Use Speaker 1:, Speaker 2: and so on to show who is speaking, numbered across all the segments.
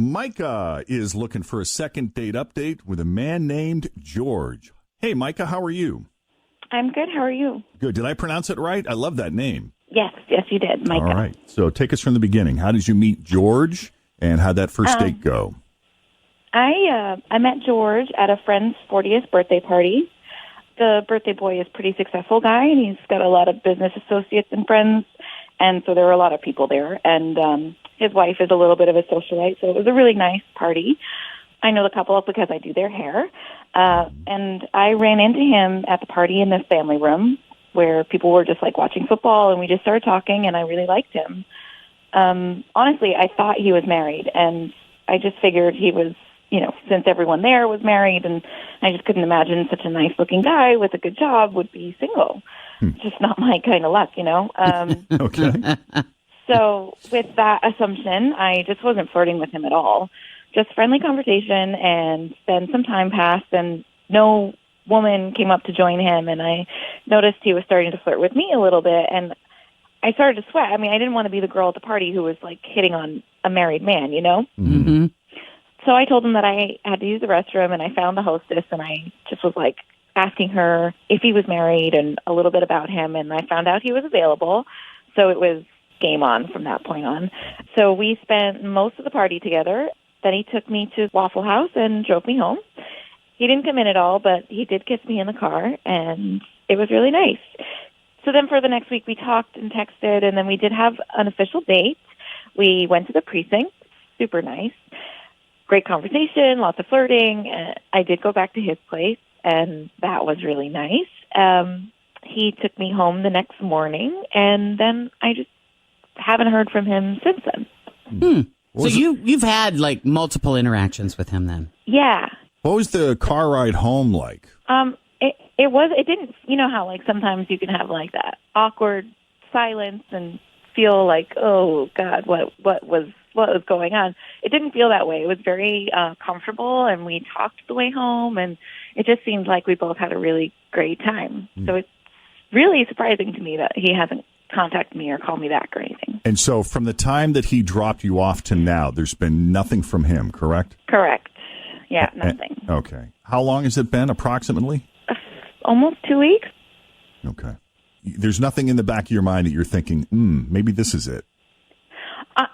Speaker 1: Micah is looking for a second date update with a man named George. Hey, Micah, how are you?
Speaker 2: I'm good. How are you?
Speaker 1: Good. Did I pronounce it right? I love that name.
Speaker 2: Yes, you did, Micah.
Speaker 1: All right. So take us from the beginning. How did you meet George, and how'd that first date go?
Speaker 2: I met George at a friend's 40th birthday party. The birthday boy is a pretty successful guy, and he's got a lot of business associates and friends, and so there were a lot of people there. And his wife is a little bit of a socialite, so it was a really nice party. I know the couple because I do their hair. And I ran into him at the party in the family room where people were just like watching football, and we just started talking, and I really liked him. Honestly, I thought he was married, and I just figured he was, since everyone there was married, and I just couldn't imagine such a nice-looking guy with a good job would be single. Just not my kind of luck,
Speaker 1: Okay.
Speaker 2: So with that assumption, I just wasn't flirting with him at all. Just friendly conversation, and then some time passed, and no woman came up to join him, and I noticed he was starting to flirt with me a little bit, and I started to sweat. I mean, I didn't want to be the girl at the party who was, like, hitting on a married man,
Speaker 1: Mm-hmm.
Speaker 2: So I told him that I had to use the restroom, and I found the hostess, and I just was, like, asking her if he was married and a little bit about him, and I found out he was available, so it was game on from that point on. So we spent most of the party together. Then he took me to Waffle House and drove me home. He didn't come in at all, but he did kiss me in the car, and it was really nice. So then for the next week, we talked and texted, and then we did have an official date. We went to the precinct, super nice. Great conversation, lots of flirting. I did go back to his place, and that was really nice. He took me home the next morning, and then I just haven't heard from him since then.
Speaker 3: So you've had like multiple interactions with him then?
Speaker 2: Yeah.
Speaker 1: What was the car ride home like?
Speaker 2: It didn't, how like sometimes you can have like that awkward silence and feel like, oh God, what was going on? It didn't feel that way. It was very comfortable, and we talked the way home, and it just seemed like we both had a really great time. So it's really surprising to me that he hasn't contact me or call me back or anything.
Speaker 1: And so from the time that he dropped you off to now, there's been nothing from him, correct?
Speaker 2: Correct. Yeah, nothing.
Speaker 1: Okay. How long has it been approximately?
Speaker 2: Almost 2 weeks.
Speaker 1: Okay. There's nothing in the back of your mind that you're thinking, maybe this is it.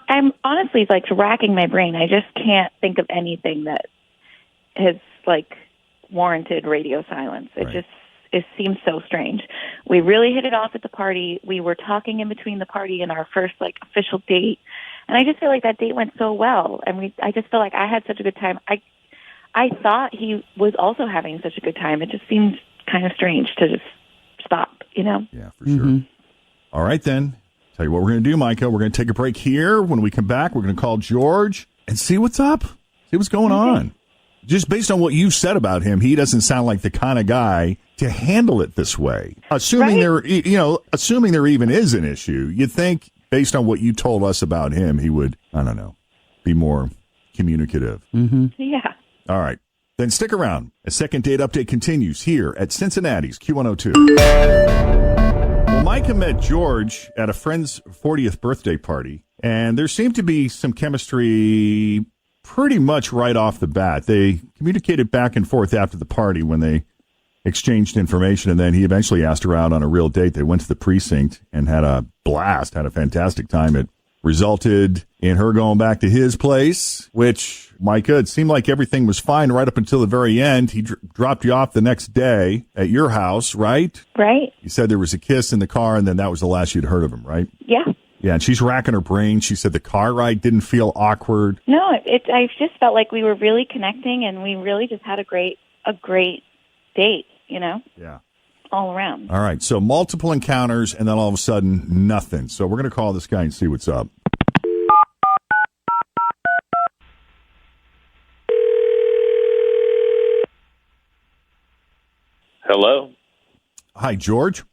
Speaker 2: I'm honestly like racking my brain. I just can't think of anything that has like warranted radio silence. It seems so strange. We really hit it off at the party. We were talking in between the party and our first like official date, and I just feel like that date went so well. And I just feel like I had such a good time. I thought he was also having such a good time. It just seemed kind of strange to just stop,
Speaker 1: Yeah, for sure. All right, then. Tell you what we're going to do, Micah. We're going to take a break here. When we come back, we're going to call George and see what's up, see what's going on. Just based on what you've said about him, he doesn't sound like the kind of guy to handle it this way. Assuming there even is an issue, you'd think, based on what you told us about him, he would, I don't know, be more communicative.
Speaker 2: Yeah.
Speaker 1: All right. Then stick around. A second date update continues here at Cincinnati's Q102. Well, Micah met George at a friend's 40th birthday party, and there seemed to be some chemistry pretty much right off the bat. They communicated back and forth after the party when they exchanged information, and then he eventually asked her out on a real date. They went to the precinct and had a blast, had a fantastic time. It resulted in her going back to his place, which, Micah, it seemed like everything was fine right up until the very end. He dropped you off the next day at your house, right?
Speaker 2: Right.
Speaker 1: You said there was a kiss in the car, and then that was the last you'd heard of him, right?
Speaker 2: Yeah.
Speaker 1: Yeah, and she's racking her brain. She said the car ride didn't feel awkward.
Speaker 2: No, I just felt like we were really connecting, and we really just had a great date,
Speaker 1: Yeah.
Speaker 2: all around.
Speaker 1: All right, so multiple encounters, and then all of a sudden, nothing. So we're going to call this guy and see what's up.
Speaker 4: Hello?
Speaker 1: Hi, George.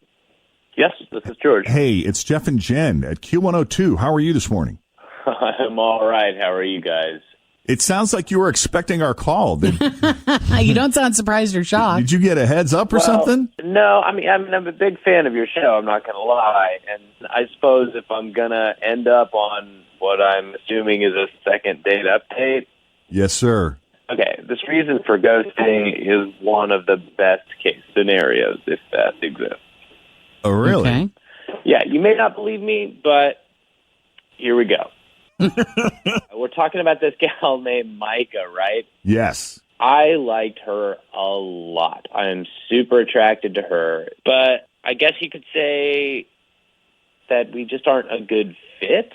Speaker 4: Yes, this is George.
Speaker 1: Hey, it's Jeff and Jenn at Q102. How are you this morning?
Speaker 4: I'm all right. How are you guys?
Speaker 1: It sounds like you were expecting our call.
Speaker 3: You don't sound surprised or shocked.
Speaker 1: Did you get a heads up or something?
Speaker 4: No, I'm a big fan of your show, I'm not going to lie. And I suppose if I'm going to end up on what I'm assuming is a second date update.
Speaker 1: Yes, sir.
Speaker 4: Okay, this reason for ghosting is one of the best case scenarios, if that exists.
Speaker 1: Oh, really?
Speaker 3: Okay.
Speaker 4: Yeah, you may not believe me, but here we go. We're talking about this gal named Micah, right?
Speaker 1: Yes.
Speaker 4: I liked her a lot. I am super attracted to her, but I guess you could say that we just aren't a good fit.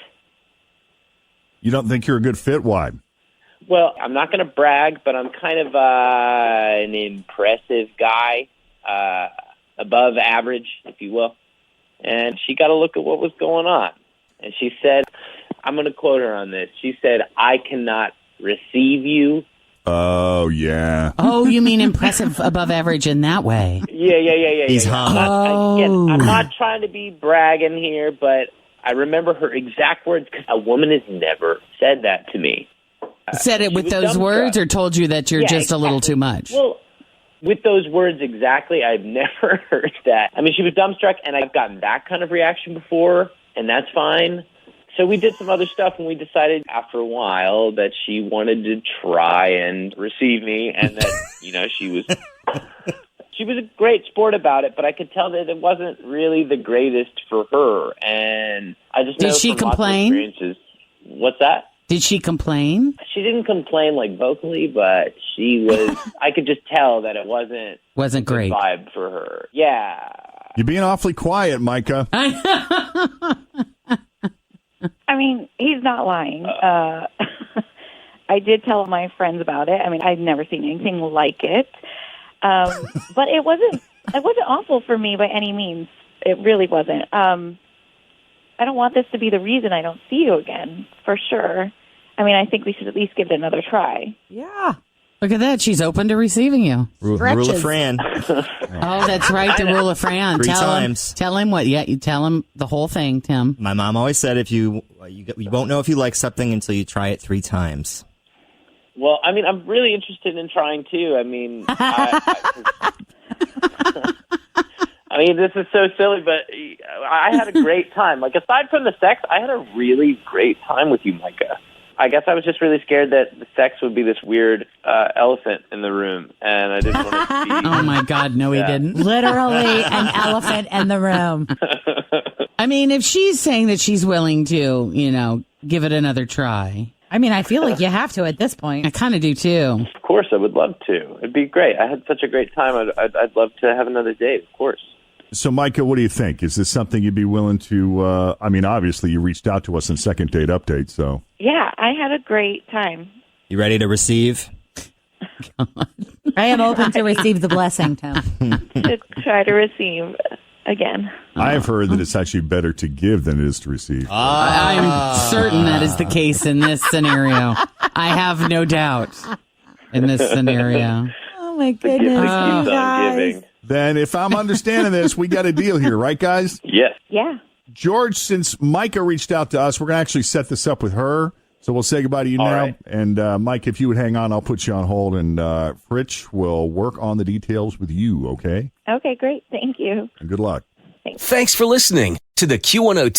Speaker 1: You don't think you're a good fit? Why?
Speaker 4: Well, I'm not going to brag, but I'm kind of an impressive guy, above average, if you will. And she got a look at what was going on. And she said, I'm going to quote her on this. She said, I cannot receive you.
Speaker 1: Oh, yeah.
Speaker 3: Oh, you mean impressive above average in that way?
Speaker 4: Yeah.
Speaker 5: He's hung.
Speaker 4: I'm not trying to be bragging here, but I remember her exact words because a woman has never said that to me.
Speaker 3: Said it
Speaker 4: She
Speaker 3: with
Speaker 4: was
Speaker 3: those words or told you that you're just a little too much?
Speaker 4: Well, with those words exactly, I've never heard that. I mean, she was dumbstruck, and I've gotten that kind of reaction before, and that's fine. So we did some other stuff, and we decided after a while that she wanted to try and receive me, and that, she was a great sport about it, but I could tell that it wasn't really the greatest for her. And I just know
Speaker 3: Did she
Speaker 4: from lots of
Speaker 3: complain?
Speaker 4: experiences. What's that?
Speaker 3: Did she complain?
Speaker 4: She didn't complain like vocally, but she was. I could just tell that it wasn't
Speaker 3: Wasn't
Speaker 4: the
Speaker 3: great.
Speaker 4: vibe for her. Yeah.
Speaker 1: You're being awfully quiet, Micah.
Speaker 2: I mean, he's not lying. I did tell my friends about it. I mean, I'd never seen anything like it. But it wasn't awful for me by any means. It really wasn't. I don't want this to be the reason I don't see you again, for sure. I mean, I think we should at least give it another try.
Speaker 6: Yeah.
Speaker 3: Look at that. She's open to receiving you.
Speaker 5: Rule of Fran.
Speaker 3: Oh, that's right. The rule of Fran.
Speaker 5: Three
Speaker 3: tell
Speaker 5: times.
Speaker 3: Him, tell him what? Yeah, you tell him the whole thing, Tim.
Speaker 5: My mom always said if you won't know if you like something until you try it 3 times.
Speaker 4: Well, I mean, I'm really interested in trying too. I mean, I mean, this is so silly, but I had a great time. Like, aside from the sex, I had a really great time with you, Micah. I guess I was just really scared that the sex would be this weird elephant in the room, and I didn't want it to be.
Speaker 3: Oh, my God. No, he didn't.
Speaker 6: Literally an elephant in the room.
Speaker 3: I mean, if she's saying that she's willing to, give it another try.
Speaker 6: I mean, I feel like you have to at this point.
Speaker 3: I kind of do, too.
Speaker 4: Of course, I would love to. It'd be great. I had such a great time. I'd love to have another date, of course.
Speaker 1: So, Micah, what do you think? Is this something you'd be willing to, I mean, obviously you reached out to us in Second Date Update, so.
Speaker 2: Yeah, I had a great time.
Speaker 5: You ready to receive?
Speaker 6: I am open to receive the blessing, Tim.
Speaker 2: To try to receive again.
Speaker 1: I've heard that it's actually better to give than it is to receive.
Speaker 3: I'm certain that is the case in this scenario. I have no doubt in this scenario.
Speaker 6: Oh, my
Speaker 4: The gift
Speaker 6: goodness.
Speaker 4: that keeps on
Speaker 6: guys.
Speaker 4: giving.
Speaker 1: Then if I'm understanding this, we got a deal here, right, guys?
Speaker 4: Yes.
Speaker 2: Yeah.
Speaker 1: George, since Micah reached out to us, we're going to actually set this up with her. So we'll say goodbye to you
Speaker 4: All
Speaker 1: now.
Speaker 4: right.
Speaker 1: And, Mike, if you would hang on, I'll put you on hold. And Fritch will work on the details with you, okay?
Speaker 2: Okay, great. Thank you.
Speaker 1: And good luck.
Speaker 7: Thanks for listening to the Q102